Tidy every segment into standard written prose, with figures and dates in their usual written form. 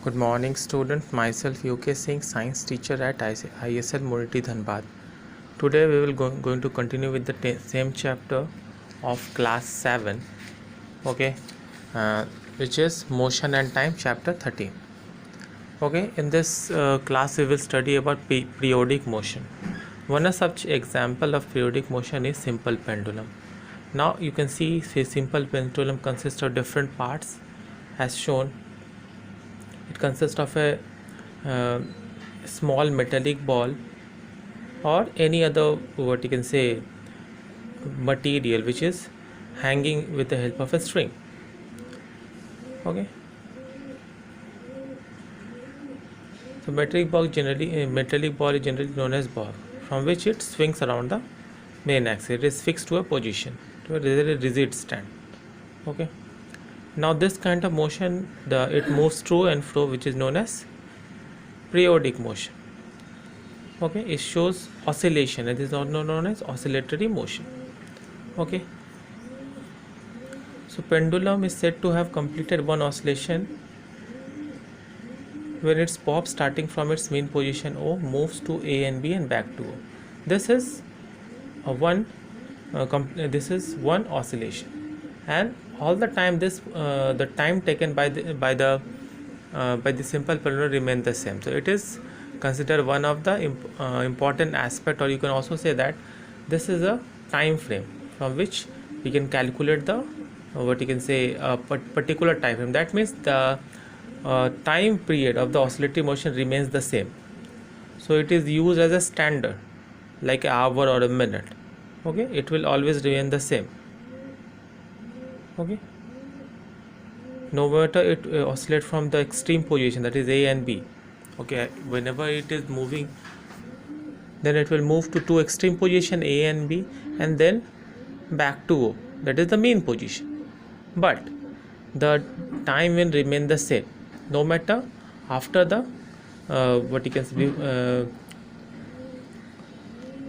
Good morning, student. Myself, UK Singh, science teacher at ISL Murti Dhanbad. Today, we will going to continue with the same chapter of class 7. Okay, which is motion and time, chapter 13. Okay, in this class, we will study about periodic motion. One such example of periodic motion is simple pendulum. Now, you can see a simple pendulum consists of different parts, as shown. It consists of a small metallic ball or any other, what you can say, material which is hanging with the help of a string. Okay, so metallic ball is generally known as ball, from which it swings around the main axis. It is fixed to a position, to a rigid stand. Okay, now this kind of motion, it moves through and fro, which is known as periodic motion. Okay, it shows oscillation. It is also known as oscillatory motion. Okay, so pendulum is said to have completed one oscillation when its bob, starting from its mean position O, moves to A and B and back to O. This is one oscillation, and all the time the time taken by the simple pendulum remain the same. So it is considered one of the important aspect, or you can also say that this is a time frame from which we can calculate the what you can say a particular time frame. That means the time period of the oscillatory motion remains the same. So it is used as a standard, like an hour or a minute. Okay, it will always remain the same. Okay, no matter it oscillate from the extreme position, that is A and B. Okay, whenever it is moving, then it will move to two extreme position A and B, and then back to O, that is the mean position. But the time will remain the same, no matter after the what you can say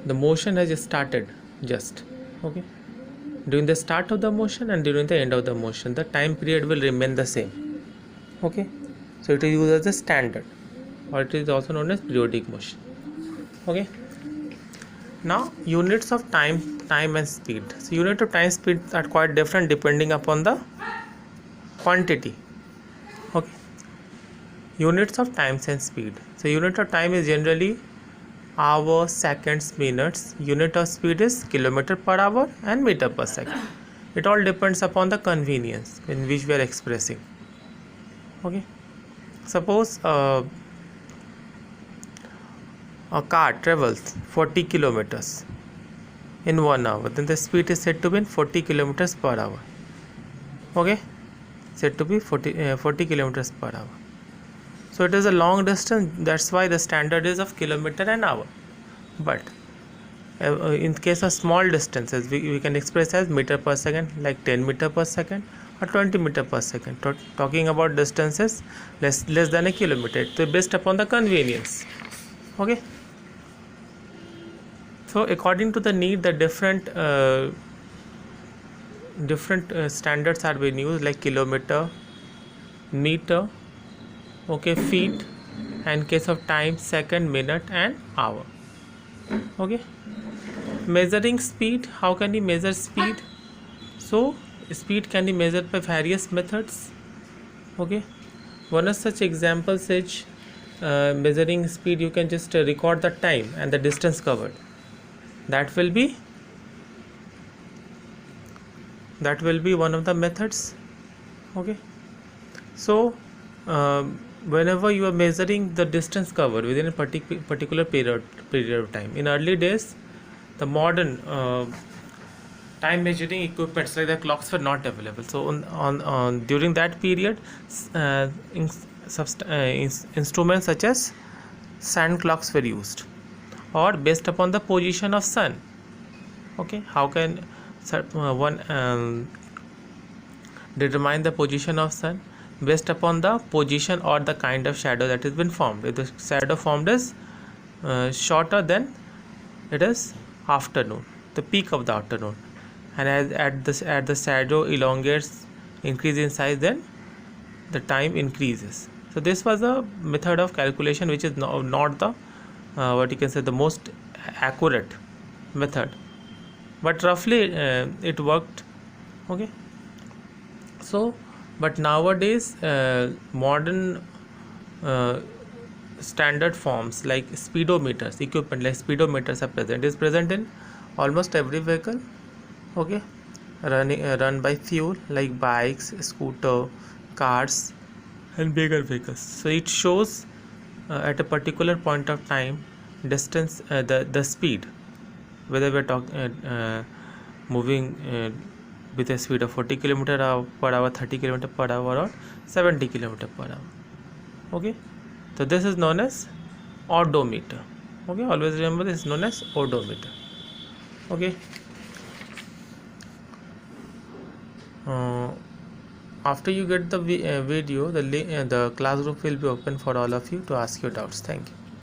the motion has started. Just okay, during the start of the motion and during the end of the motion, the time period will remain the same. Okay, so it is used as a standard, or it is also known as periodic motion. Okay, now units of time and speed. So unit of time speed are quite different depending upon the quantity. Okay, units of times and speed. So unit of time is generally hours, seconds, minutes. Unit of speed is kilometer per hour and meter per second. It all depends upon the convenience in which we are expressing. Okay, suppose a car travels 40 kilometers in 1 hour, then the speed is said to be 40 kilometers per hour. Okay, said to be 40 kilometers per hour. So it is a long distance, that's why the standard is of kilometer an hour. But in case of small distances, we can express as meter per second, like 10 meter per second or 20 meter per second. Talking about distances less than a kilometer, so based upon the convenience. Okay, so according to the need, the different standards are being used, like kilometer, meter, okay, feet, and case of time, second, minute and hour. Okay, measuring speed. How can we measure speed? So speed can be measured by various methods. Okay, one of such examples is measuring speed. You can just record the time and the distance covered. That will be one of the methods. Okay, so whenever you are measuring the distance covered within a particular period of time, in early days the modern time measuring equipments like the clocks were not available. So on during that period, instruments such as sand clocks were used, or based upon the position of sun. Okay, how can one determine the position of sun? Based upon the position or the kind of shadow that has been formed. If the shadow formed is shorter, then it is afternoon, the peak of the afternoon, and as at the shadow elongates, increase in size, then the time increases. So this was a method of calculation which is not the what you can say the most accurate method, but roughly it worked. Okay. So but nowadays modern uh, standard forms like speedometers, equipment like speedometers are present, is present in almost every vehicle. Okay. Run by fuel like bikes, scooter, cars and bigger vehicles. So it shows at a particular point of time distance, the speed, whether we're moving with a speed of 40 km per hour, 30 km per hour, or 70 km per hour. Okay. So this is known as odometer. Okay, always remember this is known as odometer. Okay. After you get the video, the classroom will be open for all of you to ask your doubts. Thank you.